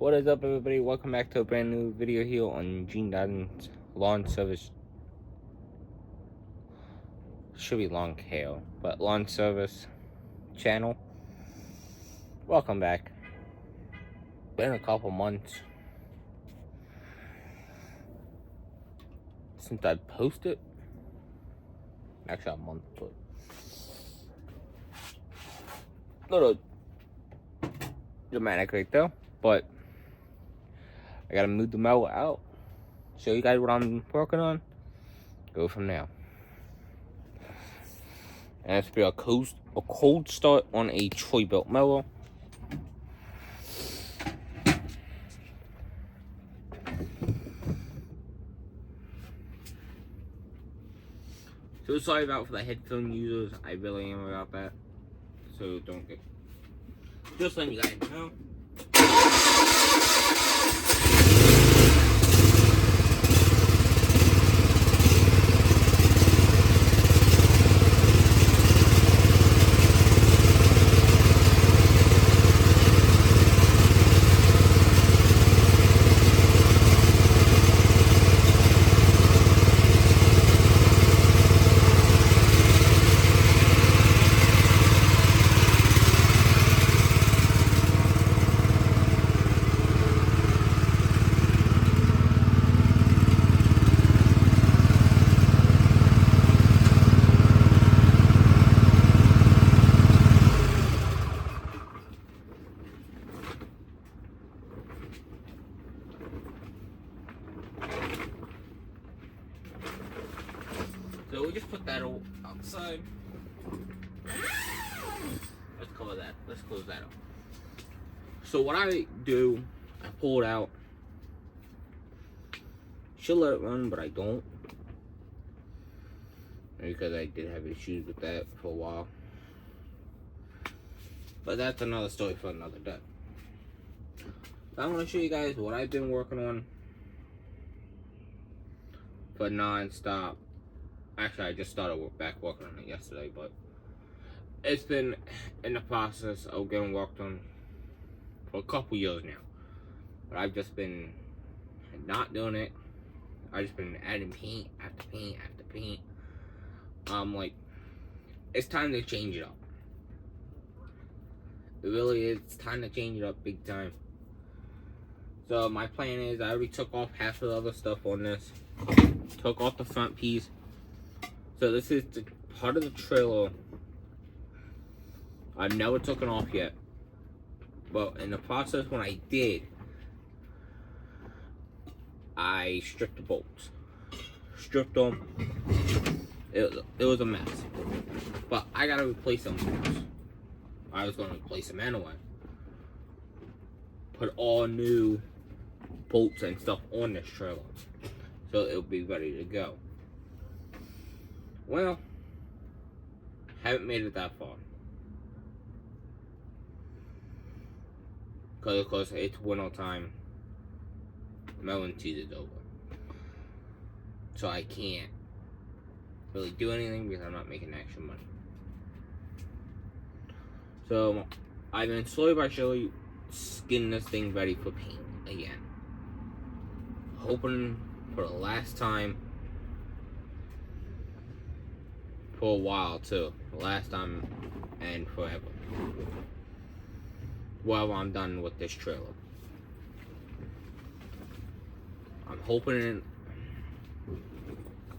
What is up, everybody? Welcome back to a brand new video here on Gene Dotton's lawn service. Should be long hair, but lawn service channel. Welcome back. Been a couple months since I posted. Actually, a month, but a little dramatic right there. But I gotta move the mower out, show you guys what I'm working on, go from there. And it's be a cold start on a Troy built mower. So sorry about for the headphone users, I really am about that. So don't get, just letting you guys know. So we just put that outside. Let's cover that. Let's close that up. So what I do, I pull it out. Should let it run, but I don't. Because I did have issues with that for a while. But that's another story for another day. I'm going to show you guys what I've been working on for non-stop. Actually, I just started back working on it yesterday, but it's been in the process of getting worked on for a couple years now. But I've just been not doing it. I've just been adding paint after paint after paint. Like, it's time to change it up. It really is. It's time to change it up big time. So my plan is, I already took off half of the other stuff on this. Took off the front piece. So this is the part of the trailer I've never taken off yet. But in the process, when I did, I stripped the bolts. Stripped them. It was a mess. But I gotta replace them first. I was gonna replace them anyway. Put all new bolts and stuff on this trailer, so it'll be ready to go. Well, haven't made it that far. Because of course it's winter time. Mellon season's over. So I can't really do anything because I'm not making extra money. So I've been slowly but surely skinning this thing ready for paint again. Hoping for the last time. For a while too. The last time and forever. While I'm done with this trailer. I'm hoping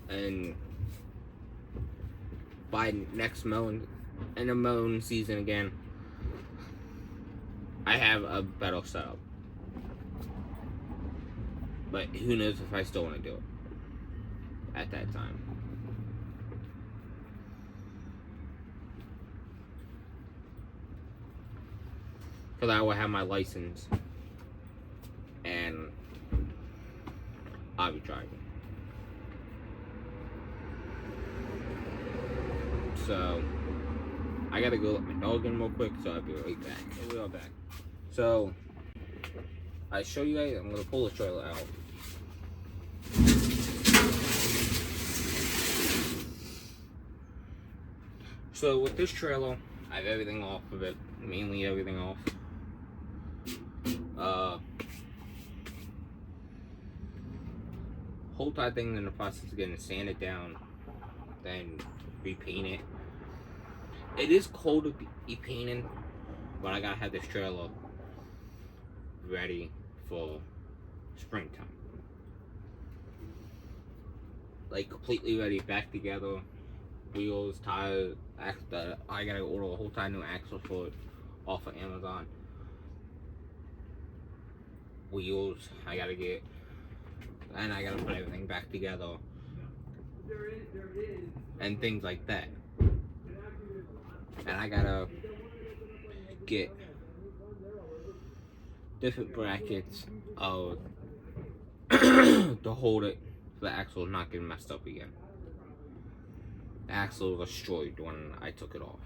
and by next Mellon, in the Mellon season again, I have a better setup. But who knows if I still want to do it at that time. Because I will have my license and I'll be driving. So I gotta go let my dog in real quick, so I'll be right back. And we are back. So I show you guys, I'm gonna pull the trailer out. So with this trailer, I have everything off of it, mainly everything off. whole entire thing in the process of getting sanded down, then repaint it. It is cold to be painting, but I gotta have this trailer ready for springtime. Like completely ready, back together, wheels, tires, I gotta order a whole entire new axle for it off of Amazon. Wheels, I gotta get, and I gotta put everything back together, and things like that. And I gotta get different brackets of to hold it so the axle is not getting messed up again. The axle was destroyed when I took it off.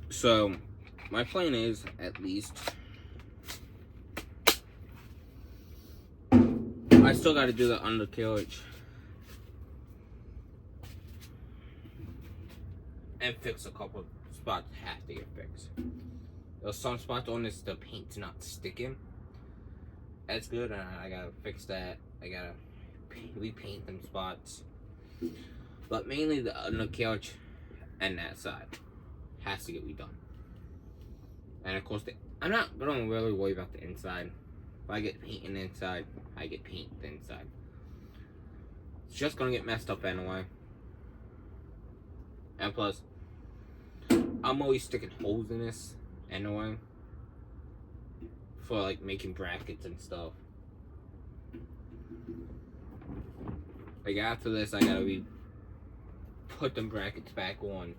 So, my plan is, at least, I still got to do the undercarriage and fix a couple of spots that have to get fixed. There's some spots on this the paint's not sticking. That's good, and I gotta fix that. I gotta repaint them spots. But mainly the undercarriage and that side has to get redone. And of course, I'm not gonna really worry about the inside. If I get paint in the inside, I get paint the inside. It's just gonna get messed up anyway. And plus, I'm always sticking holes in this anyway for like making brackets and stuff. Like after this, I gotta put them brackets back on.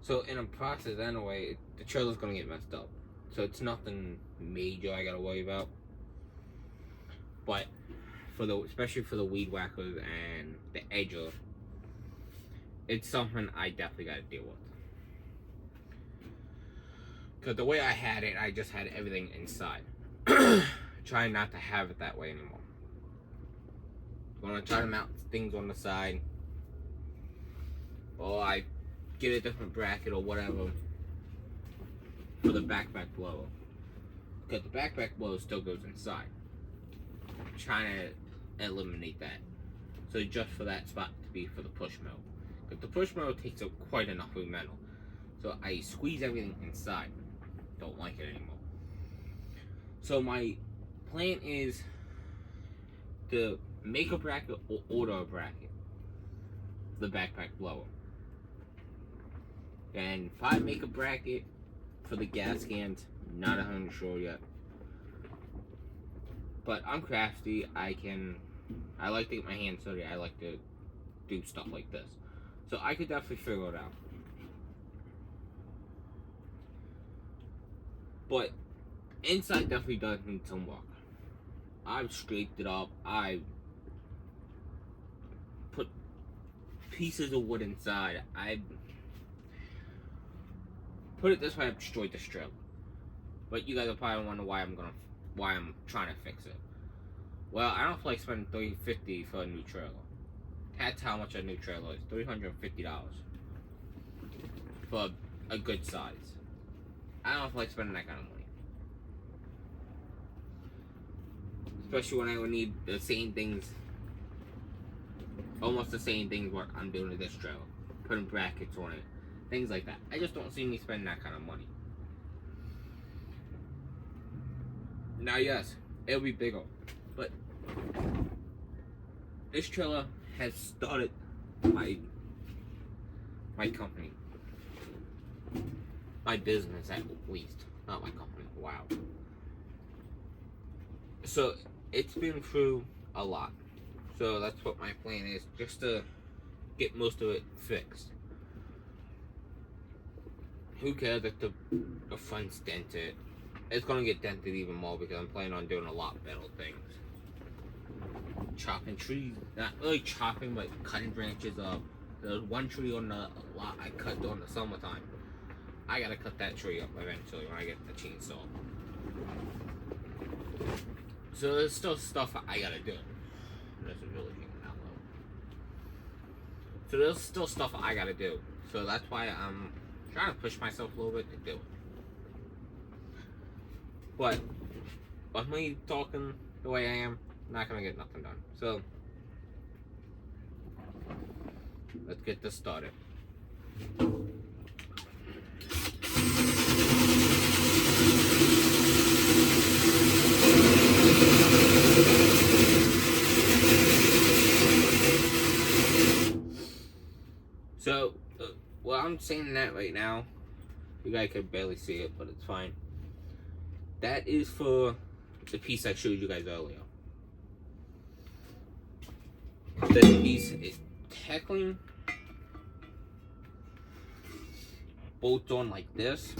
So in a process anyway, the trailer's gonna get messed up. So it's nothing major I gotta worry about. But especially for the weed whackers and the edger, it's something I definitely gotta deal with. Cause the way I had it, I just had everything inside. Trying not to have it that way anymore. I'm gonna try to mount things on the side, or I get a different bracket or whatever for the backpack blower. Because the backpack blower still goes inside. I'm trying to eliminate that. So just for that spot to be for the push mower. Because the push mower takes up quite enough of metal. So I squeeze everything inside. Don't like it anymore. So my plan is to make a bracket or order a bracket for the backpack blower. And if I make a bracket for the gas cans, not 100% sure yet. But I'm crafty. I like to get my hands dirty. I like to do stuff like this. So I could definitely figure it out. But inside definitely does need some work. I've scraped it up. I put pieces of wood inside. I put it this way, I've destroyed this trailer. But you guys are probably wondering why I'm trying to fix it. Well, I don't feel like spending $350 for a new trailer. That's how much a new trailer is. $350 for a good size. I don't feel like spending that kind of money. Especially when I would need the same things, almost the same things what I'm doing to this trailer. Putting brackets on it. Things like that. I just don't see me spending that kind of money. Now, yes, it'll be bigger. But this trailer has started my company. My business, at least. Not my company. Wow. So, it's been through a lot. So, that's what my plan is. Just to get most of it fixed. Who cares if the front's dented? It's gonna get dented even more because I'm planning on doing a lot better things. Chopping trees, not really chopping, but cutting branches up. There's one tree on the lot I cut during the summertime. I gotta cut that tree up eventually when I get the chainsaw. So there's still stuff I gotta do. So there's still stuff I gotta do. So that's why I'm trying to push myself a little bit to do it. But with me talking the way I am, I'm not gonna get nothing done. So let's get this started. So, well, I'm saying that right now. You guys can barely see it, but it's fine. That is for the piece I showed you guys earlier. This piece is technically bolts on like this.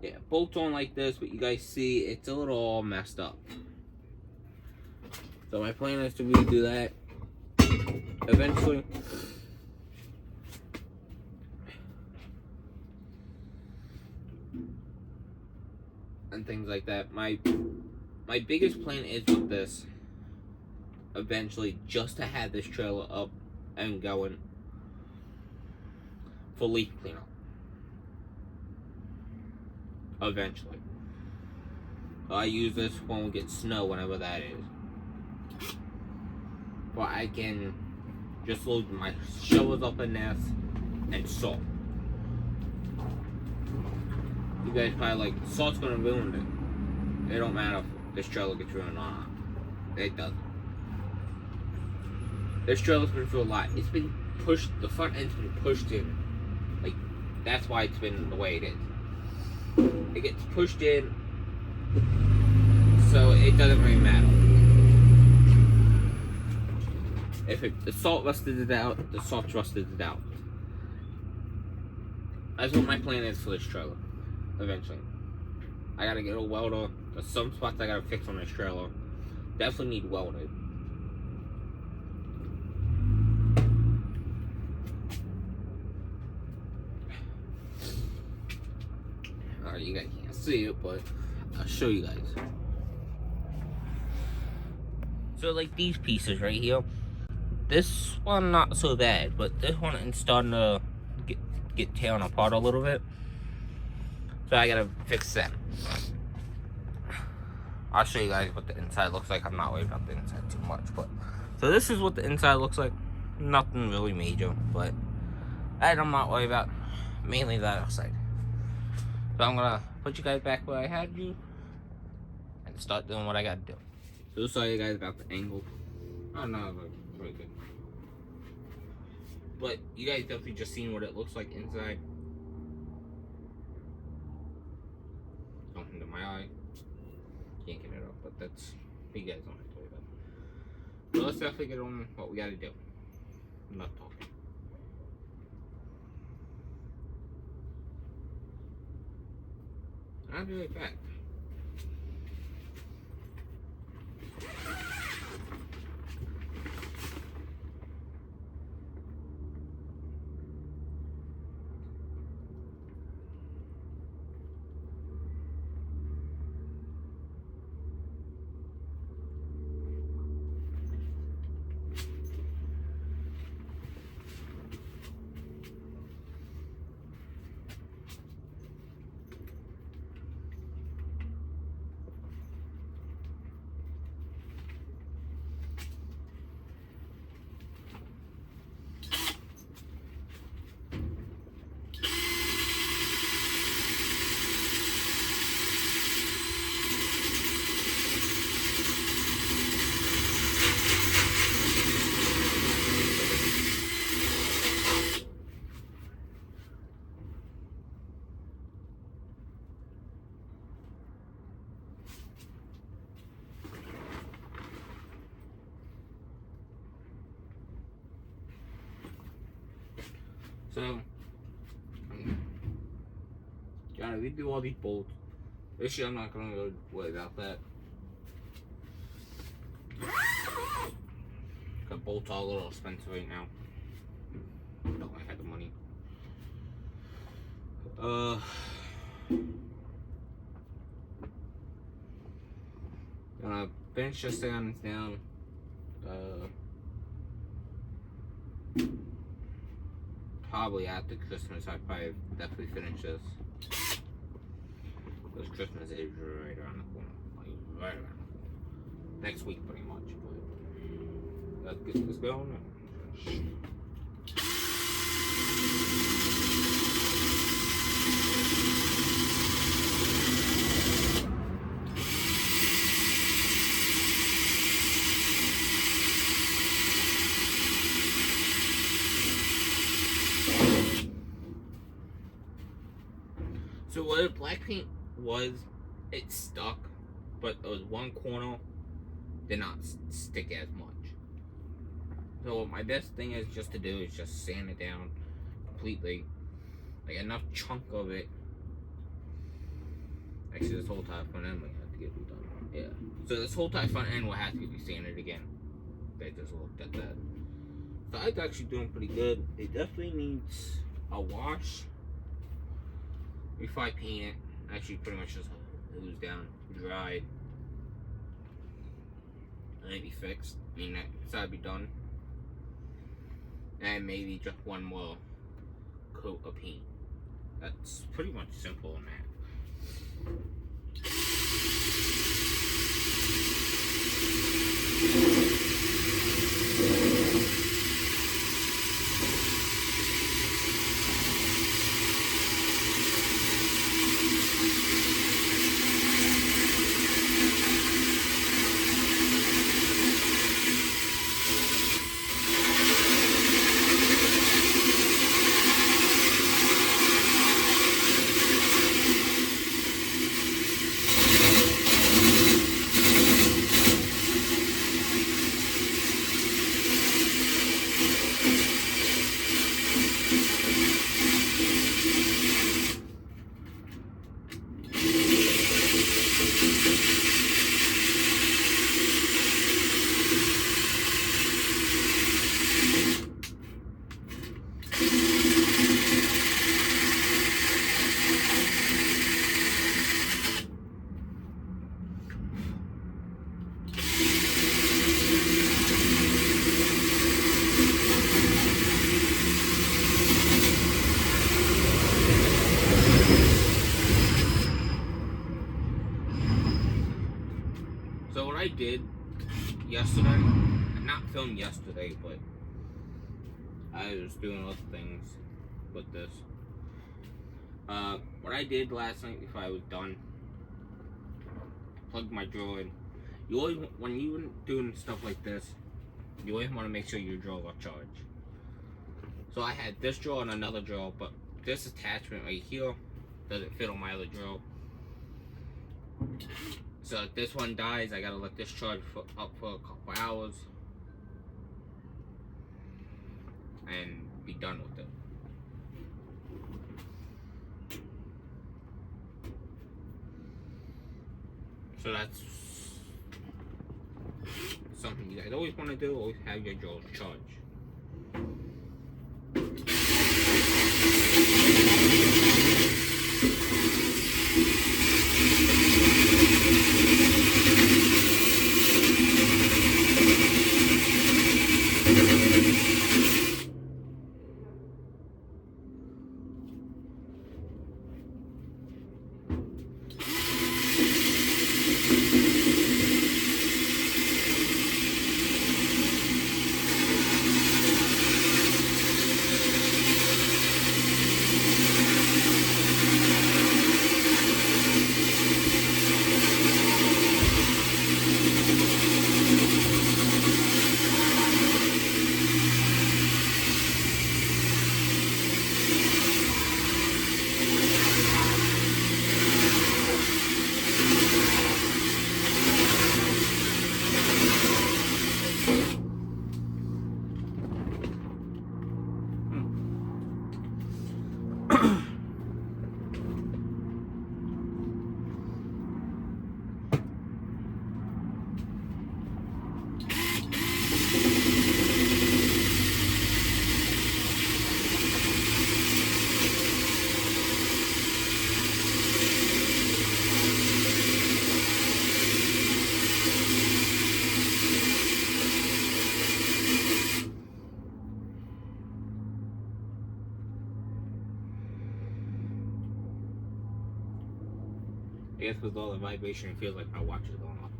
Yeah, bolts on like this, but you guys see it's a little all messed up. So my plan is to redo that eventually. And things like that. My biggest plan is with this eventually just to have this trailer up and going for leaf cleanup. Eventually. I use this when we get snow, whenever that is. But I can just load my shovels up in this and salt. You guys probably like, salt's gonna ruin it. It don't matter if this trailer gets ruined or not. It doesn't. This trailer's been through a lot. It's been pushed, the front end's been pushed in. Like, that's why it's been the way it is. It gets pushed in, so it doesn't really matter. If the salt rusted it out, the salt rusted it out. That's what my plan is for this trailer. Eventually, I gotta get a welder. There's some spots I gotta fix on this trailer. Definitely need welded. Alright, you guys can't see it, but I'll show you guys. So like these pieces right here, this one not so bad, but this one is starting to get torn apart a little bit. So I gotta fix that. I'll show you guys what the inside looks like. I'm not worried about the inside too much, but so this is what the inside looks like. Nothing really major, but that I'm not worried about. Mainly that outside. So I'm gonna put you guys back where I had you and start doing what I gotta do. So sorry guys about the angle. Oh no, very good. But you guys definitely just seen what it looks like inside. Don't hinder my eye. Can't get it up, but that's, you guys don't have to worry about it. So let's definitely get on what we gotta do. I'm not talking. I'll be right back. So, gotta redo all these bolts. This year I'm not gonna go worry about that. Cause bolts are a little expensive right now. Don't I have the money. Gonna finish this thing down. Probably after Christmas, I probably definitely finish this. Because Christmas is right around the corner. Like, right around the corner. Next week, pretty much. But let's get this going. So what the black paint was, it stuck, but there was one corner did not stick as much. So my best thing is just to do is just sand it down completely, like enough chunk of it. Actually, this whole top front end might have to get redone. Yeah. So this whole top front end will have to be sanded again. They just looked at that. So it's actually doing pretty good. It definitely needs a wash. Before I paint it, actually pretty much just oozed down, dried, and it'd be fixed. I mean, that side be done. And maybe just one more coat of paint. That's pretty much simple in that. So what I did yesterday, not filmed yesterday, but I was doing other things with this. What I did last night before I was done, plugged my drill in. You always, when you're doing stuff like this, you always want to make sure your drill are charged. So I had this drill and another drill, but this attachment right here doesn't fit on my other drill. So if this one dies, I gotta let this charge up for a couple hours and be done with it. So that's something you guys always want to do, always have your drills charged. guess with all the vibration, it feels like my watch is going off.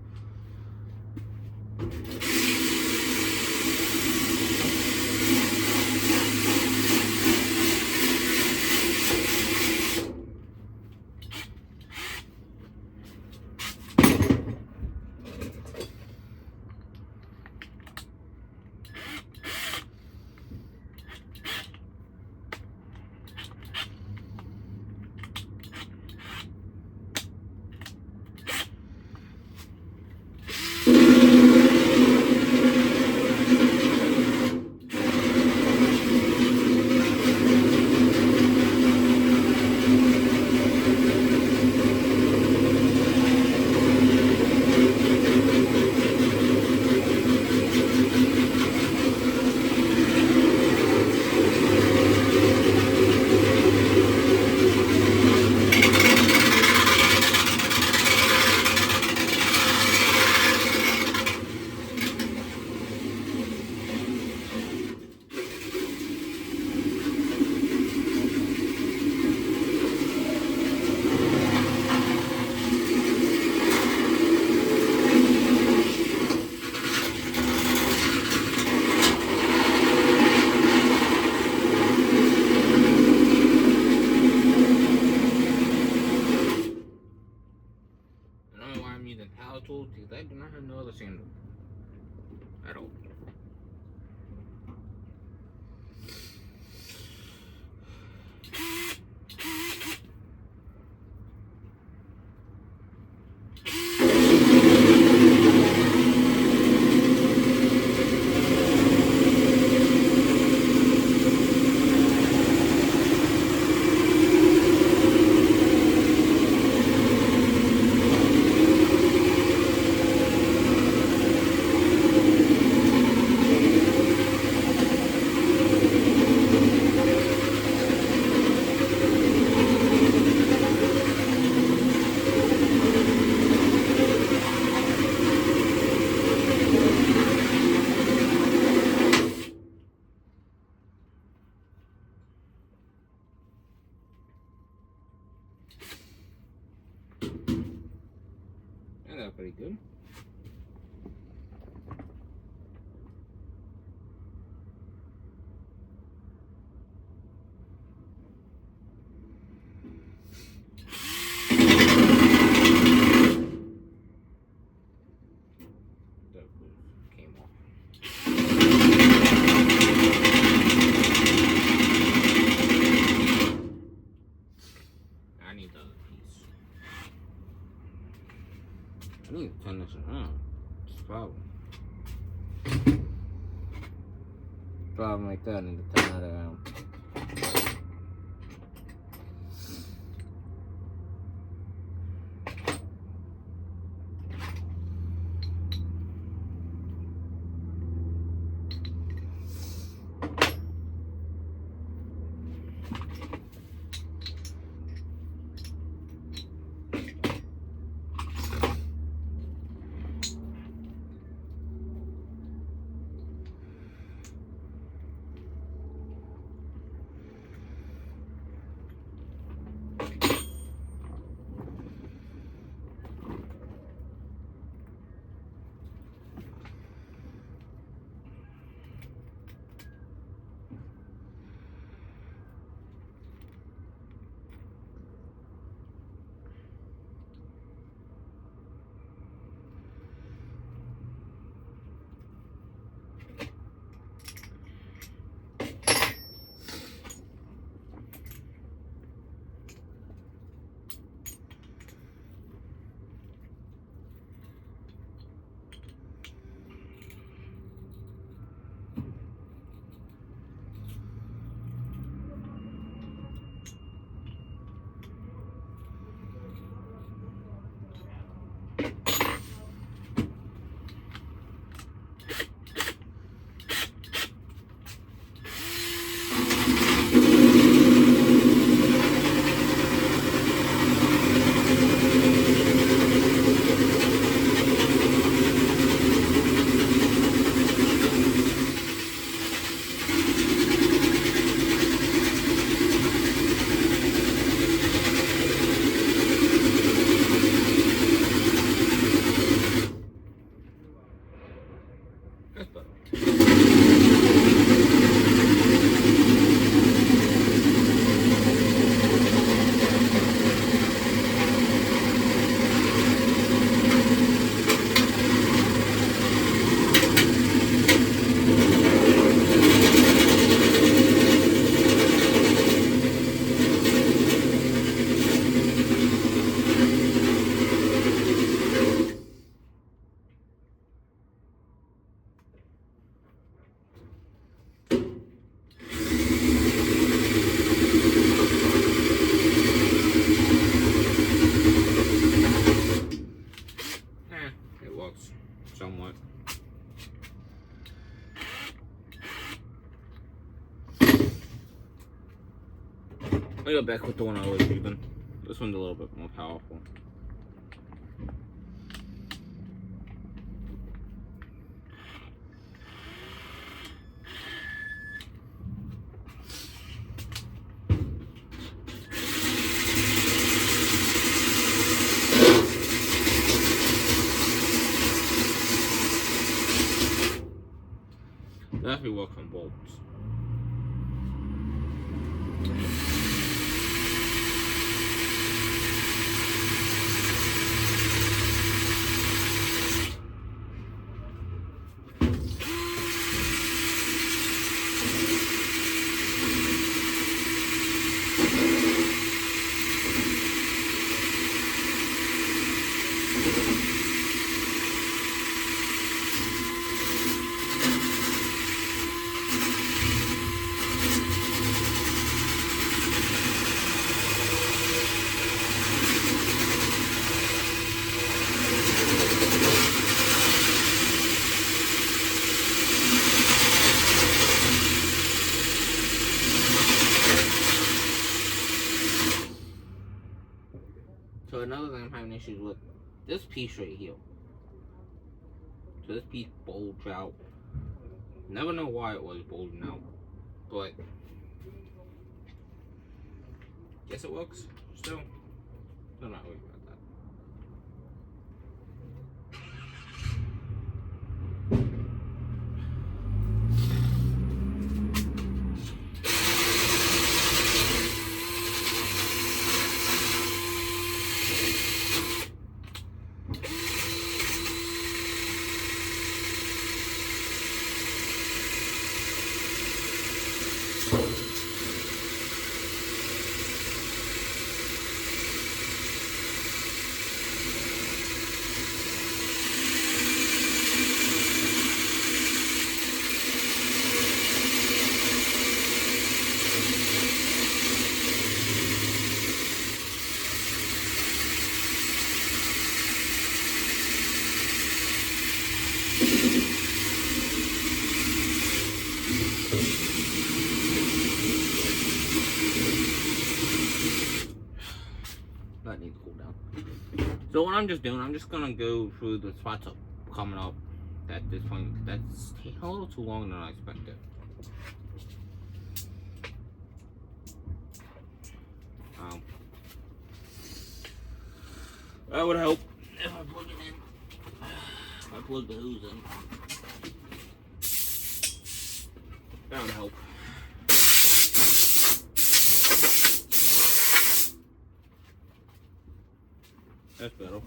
Tools because I do not have no other sandal at all. That's pretty good. Came off. I need the other piece. I need to turn this around. It's a problem. Problem like that. I need to turn that around. I go back with the one I was using. This one's a little bit more powerful. That actually works on bolts. So another thing I'm having issues with this piece right here. So this piece bulged out. Never know why it was bulging out, but guess it works still. Still not worried about that. That needs to cool down. So what I'm just doing, I'm just gonna go through the spots up coming up at this point. That's taking a little too long than I expected. That would help if I plug it in. If I plug the hose in. That would help. That's better.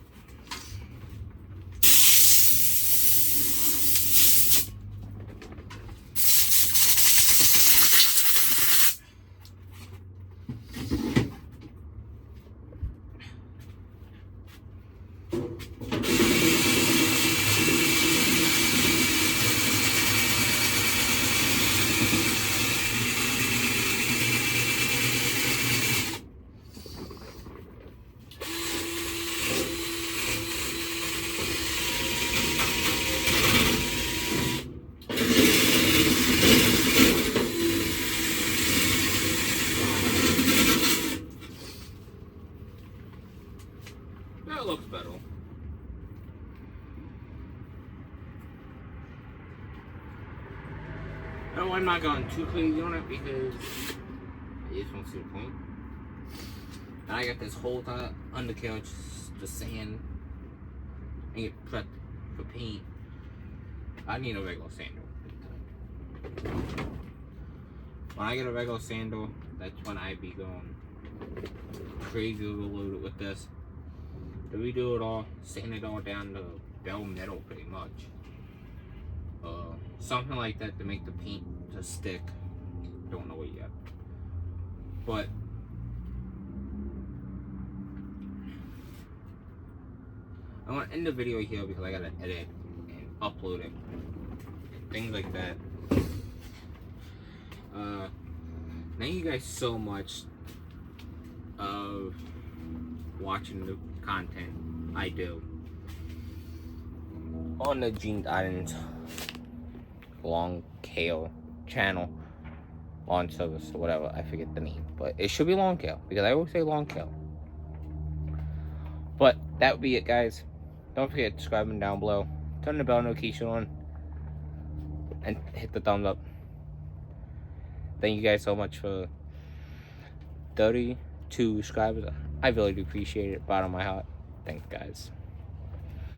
That looks better. No, I'm not going too crazy on it because I just want to see the point. And I got this whole undercarriage, the sand, and get prepped for paint. I need a regular sander. When I get a regular sander, that's when I be going crazy overloaded with this. To redo it all, sand it all down to bell metal pretty much. Something like that to make the paint to stick. Don't know it yet. But I want to end the video here because I gotta edit and upload it. Things like that. Thank you guys so much of watching the content I do on the Jeans Island Long Kale channel. lawn service or whatever. I forget the name, but it should be lawn care because I always say lawn care. But that would be it, guys. Don't forget subscribing down below, turn the bell notification on, and hit the thumbs up. Thank you guys so much for 32 subscribers. I really do appreciate it, bottom of my heart. Thanks, guys.